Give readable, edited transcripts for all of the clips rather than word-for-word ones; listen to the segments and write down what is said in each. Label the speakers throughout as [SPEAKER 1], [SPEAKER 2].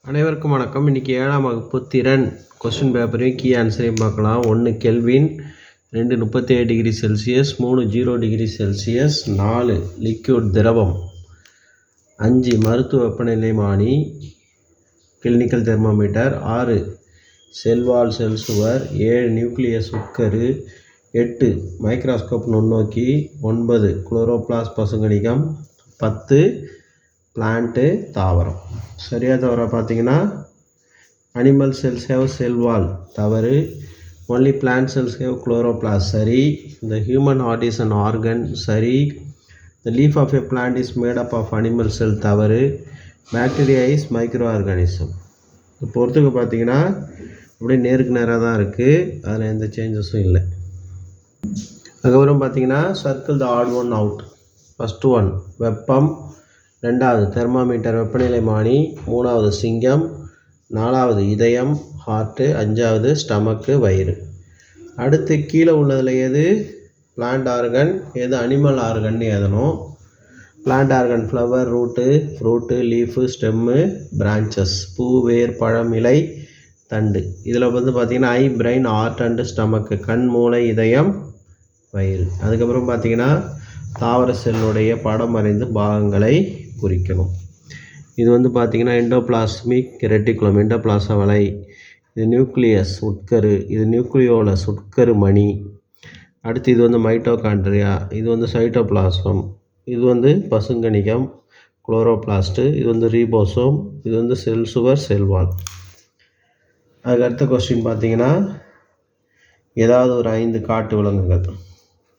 [SPEAKER 1] அனைவருக்கும் வணக்கம். இன்றைக்கி 7ஆம் வகுப்பு திறன் கொஸ்டின் பேப்பரையும் கீ ஆன்சரையும் பார்க்கலாம். 1 kelvin, 2 37 degree Celsius, 3 0 degree Celsius, 4 liquid திரவம், 5 மருத்துவ வெப்பநிலைமானி கிளினிக்கல் தெர்மோமீட்டர், 6 செல்வால் செல் சுவர், 7 நியூக்ளியஸ் உட்கரு, 8 மைக்ரோஸ்கோப் நுண்ணோக்கி, 9 குளோரோபிளாஸ்ட் பசுங்கணிகம், 10 பிளான்ட்டு தாவரம். சரியாக தவறாக பார்த்தீங்கன்னா animal cells have cell wall தவறு, only plant cells have chloroplast சரி, the human heart is an organ சரி, the leaf of a plant is made up of animal cell தவறு, bacteria is micro organism. இது பொறுத்துக்கு பார்த்தீங்கன்னா அப்படியே நேருக்கு நேராக தான் இருக்குது, அதில் எந்த சேஞ்சஸும் இல்லை. அதுக்கப்புறம் பார்த்தீங்கன்னா circle the odd one out. First one வெப்பம், 2வது தெர்மாமீட்டர் வெப்பநிலைமானி, 3வது சிங்கம், 4வது இதயம் ஹார்ட்டு, 5வது ஸ்டமக்கு வயிறு. அடுத்து கீழே உள்ளதில் எது பிளான்ட் ஆர்கன், எது அனிமல் ஆர்கன்னு எழுதணும். Plant organ flower, root, fruit, leaf, stem, branches, பூ, வேர், பழம், இலை, தண்டு. இதில் பார்த்திங்கன்னா eye, brain, heart and stomach, கண், மூளை, இதயம், வயிறு. அதுக்கப்புறம் பார்த்திங்கன்னா தாவர செல்லுடைய படம் வரைந்து பாகங்களை குறிக்கணும். இது பார்த்திங்கன்னா எண்டோபிளாஸ்மிக் ரெட்டிகுலம், எண்டோபிளாச வலை, இது நியூக்ளியஸ் உட்கரு, இது நியூக்ளியோலஸ் உட்கரு மணி. அடுத்து இது மைட்டோகாண்ட்ரியா, இது சைட்டோபிளாசம், இது பசுங்கணிகம் குளோரோபிளாஸ்ட்டு, இது ரீபோசோம், இது செல் சுவர் செல்வால். அதுக்கு அடுத்த கொஸ்டின் பார்த்திங்கன்னா ஏதாவது ஒரு 5 காட்டு விலங்குகள்,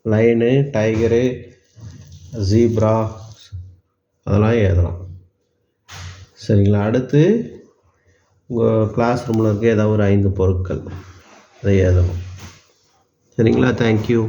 [SPEAKER 1] லைனு, டைகரு, ஜீப்ரா, அதெல்லாம் எழுதலாம். சரிங்களா. அடுத்து உங்கள் கிளாஸ் ரூமில் இருக்க ஏதாவது ஒரு 5 பொருட்கள் அதை எழுதணும். சரிங்களா. தேங்க்யூ.